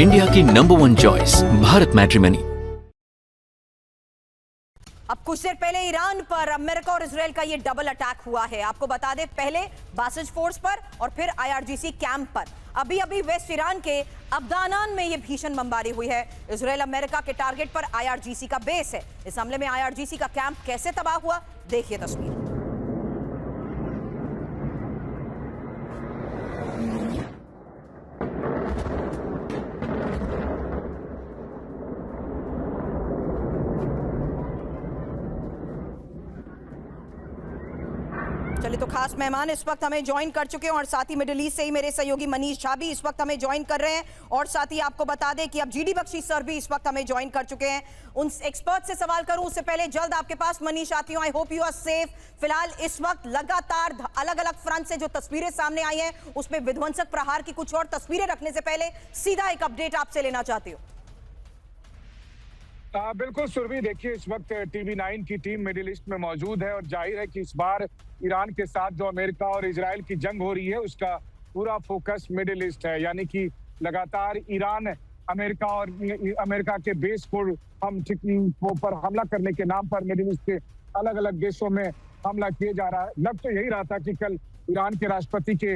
India की number 1 choice Bharat matrimony. अब कुछ देर पहले ईरान पर अमेरिका और इजराइल का ये डबल अटैक हुआ है। आपको बता दें, पहले बासिज फोर्स पर और फिर आईआरजीसी कैंप पर। अभी अभी वेस्ट ईरान के अब्दानान में ये भीषण बमबारी हुई है। इजराइल अमेरिका के टारगेट पर आईआरजीसी का बेस है। इस हमले में आईआरजीसी का कैंप कैसे तबाह हुआ, देखिए तस्वीर। चलिए, तो खास मेहमान इस वक्त हमें ज्वाइन कर चुके हैं और साथ ही मिडिल ईस्ट से ही मेरे सहयोगी मनीष झा भी इस वक्त हमें ज्वाइन कर रहे हैं। और साथ ही आपको बता दें कि अब जीडी बख्शी सर भी इस वक्त हमें ज्वाइन कर चुके हैं। उन एक्सपर्ट से सवाल करूं उससे पहले जल्द आपके पास मनीष आती हूं। I hope you are safe. फिलहाल इस वक्त लगातार अलग अलग फ्रंट से जो तस्वीरें सामने आई हैं उसमें विध्वंसक प्रहार की कुछ और तस्वीरें रखने से पहले सीधा एक अपडेट आपसे लेना चाहती हूँ। बिल्कुल सुरभि, देखिए इस वक्त टीवी9 की टीम मिडिल ईस्ट में मौजूद है और जाहिर है कि इस बार ईरान के साथ जो अमेरिका और इजराइल की जंग हो रही है उसका पूरा फोकस मिडिल ईस्ट है। यानी कि लगातार ईरान अमेरिका के बेस को पर हमला करने के नाम पर मिडिल ईस्ट के अलग अलग देशों में हमला किए जा रहा है। लग तो यही रहा था कि कल ईरान के राष्ट्रपति के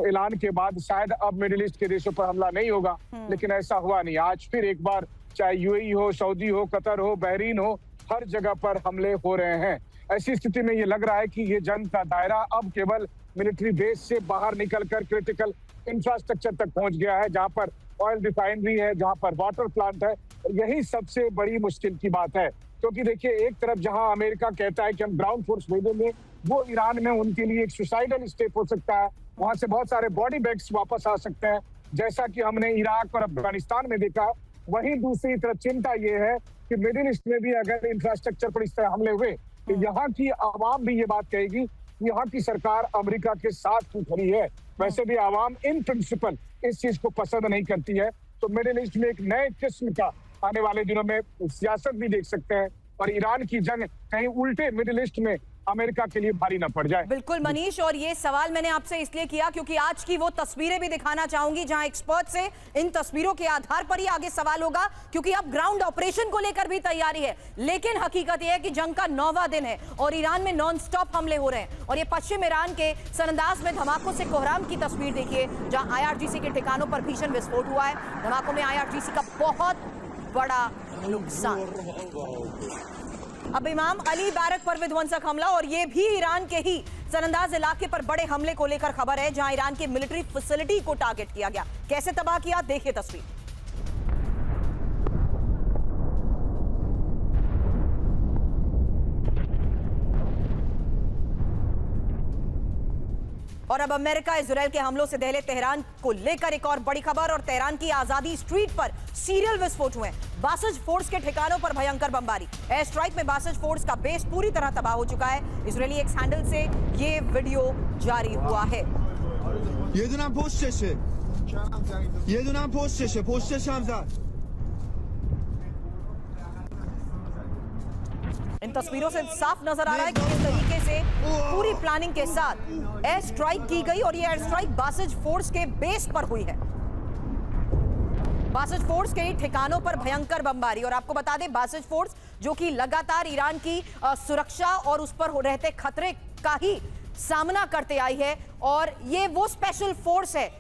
ऐलान के बाद शायद अब मिडिल ईस्ट के देशों पर हमला नहीं होगा, लेकिन ऐसा हुआ नहीं। आज फिर एक बार चाहे यूएई हो, सऊदी हो, कतर हो, बहरीन हो, हर जगह पर हमले हो रहे हैं। ऐसी स्थिति में ये लग रहा है कि ये जंग का दायरा अब केवल मिलिट्री बेस से बाहर निकलकर क्रिटिकल इंफ्रास्ट्रक्चर तक पहुंच गया है, जहां पर ऑयल रिफाइनरी है, जहां पर वाटर प्लांट है। और यही सबसे बड़ी मुश्किल की बात है, क्योंकि देखिए एक तरफ जहां अमेरिका कहता है कि हम ग्राउंड फोर्स भेजेंगे, वो ईरान में उनके लिए एक सुसाइडल स्टेप हो सकता है। वहां से बहुत सारे बॉडी बैग्स वापस आ सकते हैं, जैसा कि हमने इराक और अफगानिस्तान में देखा। वहीं दूसरी तरफ चिंता ये है कि मिडिल ईस्ट में भी अगर इंफ्रास्ट्रक्चर पर इस तरह हमले हुए तो यहाँ की आवाम भी ये बात कहेगी कि यहाँ की सरकार अमेरिका के साथ क्यों खड़ी है। वैसे भी आवाम इन प्रिंसिपल इस चीज को पसंद नहीं करती है। तो मिडिल ईस्ट में एक नए किस्म का आने वाले दिनों में सियासत भी देख सकते हैं और ईरान की जंग कहीं उल्टे मिडिल ईस्ट में अमेरिका के लिए भारी ना पड़ जाए। बिल्कुल मनीष, और ये सवाल मैंने आपसे इसलिए किया क्योंकि आज की वो तस्वीरें भी दिखाना चाहूंगी जहां एक्सपर्ट से इन तस्वीरों के आधार पर ही आगे सवाल होगा, क्योंकि अब ग्राउंड ऑपरेशन को लेकर भी तैयारी है। लेकिन हकीकत यह है कि जंग का 9वां दिन है और ईरान में नॉन स्टॉप हमले हो रहे हैं। और ये पश्चिम ईरान के सरंदाज में धमाकों से कोहराम की तस्वीर देखिए, जहां आईआरजीसी के ठिकानों पर भीषण विस्फोट हुआ है। धमाकों में आईआरजीसी का बहुत बड़ा नुकसान। अब इमाम अली बैरक पर विध्वंसक हमला, और ये भी ईरान के ही सरंदाज इलाके पर बड़े हमले को लेकर खबर है, जहां ईरान की मिलिट्री फैसिलिटी को टारगेट किया गया। कैसे तबाह किया, देखिए तस्वीर। और अब अमेरिका इजराइल के हमलों से दहले तेहरान को लेकर एक और बड़ी खबर, और तेहरान की आजादी स्ट्रीट पर सीरियल विस्फोट हुए। बासिज फोर्स के ठिकानों पर भयंकर बमबारी। एयर स्ट्राइक में बासिज फोर्स का बेस पूरी तरह तबाह हो चुका है। इजरायली एक्स हैंडल से ये वीडियो जारी हुआ है। इन तस्वीरों से साफ नजर आ रहा है कि किस तरीके से पूरी प्लानिंग के साथ एयर स्ट्राइक की गई, और ये एयर स्ट्राइक बासिज फोर्स के बेस पर हुई है। बासिज फोर्स के ठिकानों पर भयंकर बमबारी। और आपको बता दें, बासिज फोर्स जो कि लगातार ईरान की सुरक्षा और उस पर हो रहते खतरे का ही सामना करते आई है, और ये वो स्पेशल फोर्स है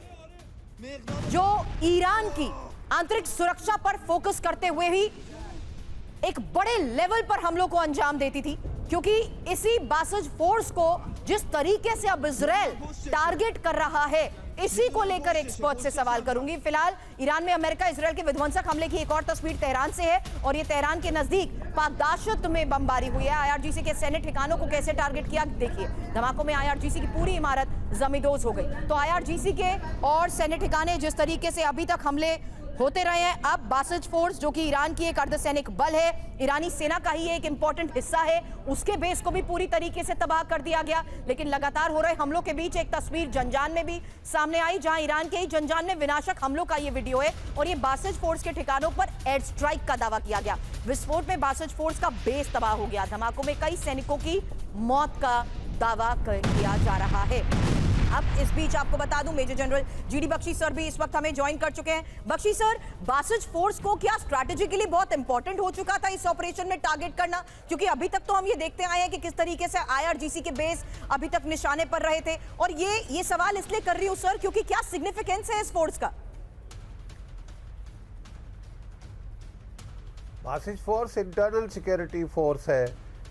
जो ईरान की आंतरिक सुरक्षा पर फोकस करते हुए ही एक बड़े लेवल पर हमलों को अंजाम देती थी। क्योंकि इसी बासिज फोर्स को जिस तरीके से अब इजराइल टारगेट कर रहा है, इसी को लेकर एक्सपर्ट से सवाल करूंगी। फिलहाल ईरान में अमेरिका इजराइल के विध्वंसक हमले की एक और तस्वीर तेहरान से है, और ये तेहरान के नजदीक पाकदाश्त में बमबारी हुई है। आईआरजीसी के सैन्य ठिकानों को कैसे टारगेट किया, देखिए। धमाकों में आईआरजीसी की पूरी इमारत जमींदोज हो गई। तो आईआरजीसी के और सैन्य ठिकाने जिस तरीके से अभी तक हमले होते रहे हैं, अब बासिज फोर्स जो कि ईरान की एक अर्धसैनिक बल है, ईरानी सेना का ही एक इंपॉर्टेंट हिस्सा है, उसके बेस को भी पूरी तरीके से तबाह कर दिया गया। लेकिन लगातार हो रहे हमलों के बीच एक तस्वीर जंजान में भी सामने आई, जहां ईरान के ही जंजान में विनाशक हमलों का ये वीडियो है, और ये बासिज फोर्स के ठिकानों पर एयर स्ट्राइक का दावा किया गया। विस्फोट में बासिज फोर्स का बेस तबाह हो गया। धमाकों में कई सैनिकों की मौत का दावा किया जा रहा है। अब इस बीच आपको बता दूं major general GD Bakshi sir भी इस वक्त हमें ज्वाइन कर चुके हैं। बख्शी सर, बासिज फोर्स को क्या स्ट्रैटेजिकली बहुत इंपॉर्टेंट हो चुका था इस ऑपरेशन में टारगेट करना? क्योंकि अभी तक तो हम ये देखते आए हैं कि किस तरीके से आईआरजीसी के बेस अभी तक निशाने पर रहे थे। और ये सवाल इसलिए कर रही हूं सर क्योंकि क्या सिग्निफिकेंस है इस फोर्स का? Basij force internal security force है।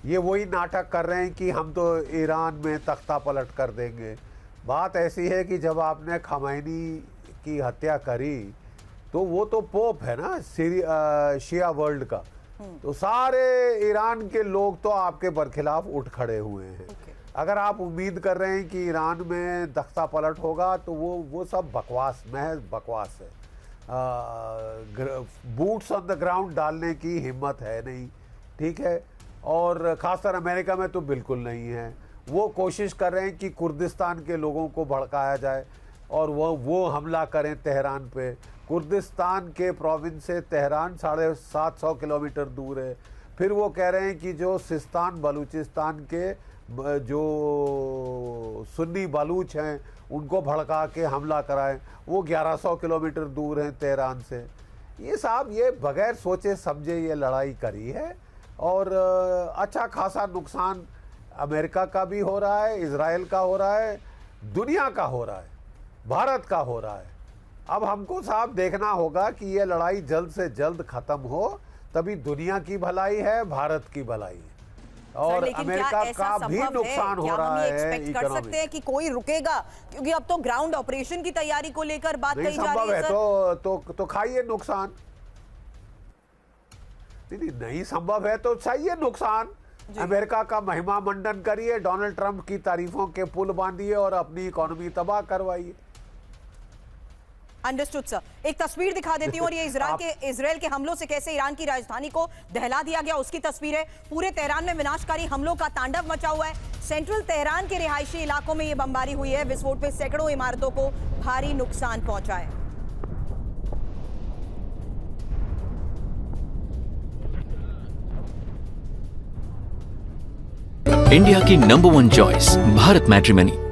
ये वही नाटक कर रहे हैं कि हम तो ईरान में तख्ता पलट कर देंगे। बात ऐसी है कि जब आपने खमैनी की हत्या करी तो वो तो पोप है ना शिया वर्ल्ड का, तो सारे ईरान के लोग तो आपके बरखिलाफ उठ खड़े हुए हैं। अगर आप उम्मीद कर रहे हैं कि ईरान में तख्ता पलट होगा तो वो सब बकवास, महज बकवास है। बूट्स ऑन द ग्राउंड डालने की हिम्मत है नहीं, ठीक है, और ख़ासकर अमेरिका में तो बिल्कुल नहीं है। वो कोशिश कर रहे हैं कि कुर्दिस्तान के लोगों को भड़काया जाए और वो हमला करें तेहरान पे। कुर्दिस्तान के प्रोविंस से तेहरान 750 किलोमीटर दूर है। फिर वो कह रहे हैं कि जो सिस्तान बलूचिस्तान के जो सुन्नी बलूच हैं उनको भड़का के हमला कराएं, वो 1100 किलोमीटर दूर हैं तेहरान से। ये साहब ये बगैर सोचे समझे ये लड़ाई करी है और अच्छा खासा नुकसान अमेरिका का भी हो रहा है, इजराइल का हो रहा है, दुनिया का हो रहा है, भारत का हो रहा है। अब हमको साहब देखना होगा कि ये लड़ाई जल्द से जल्द खत्म हो, तभी दुनिया की भलाई है, भारत की भलाई है। और अमेरिका का भी नुकसान हो रहा है। एक्सपेक्ट कर सकते हैं कि कोई रुकेगा? क्योंकि अब तो ग्राउंड ऑपरेशन की तैयारी को लेकर बात कही जा रही है सर। तो खाइए नुकसान। नहीं संभव है तो चाहिए नुकसान। अमेरिका का महिमा मंडन करिए, डोनाल्ड ट्रंप की तारीफों के पुल बांधिए और अपनी इकोनॉमी तबाह करवाइए। Understood sir. एक तस्वीर दिखा देती हूँ और ये इजराइल के हमलों से कैसे ईरान की राजधानी को दहला दिया गया उसकी तस्वीर है। पूरे तेहरान में विनाशकारी हमलों का तांडव मचा हुआ है। सेंट्रल तेहरान के रिहायशी इलाकों में ये बमबारी हुई है। विस्फोट में सैकड़ों इमारतों को भारी नुकसान पहुंचा है। इंडिया की नंबर 1 चॉइस भारत मैट्रिमनी।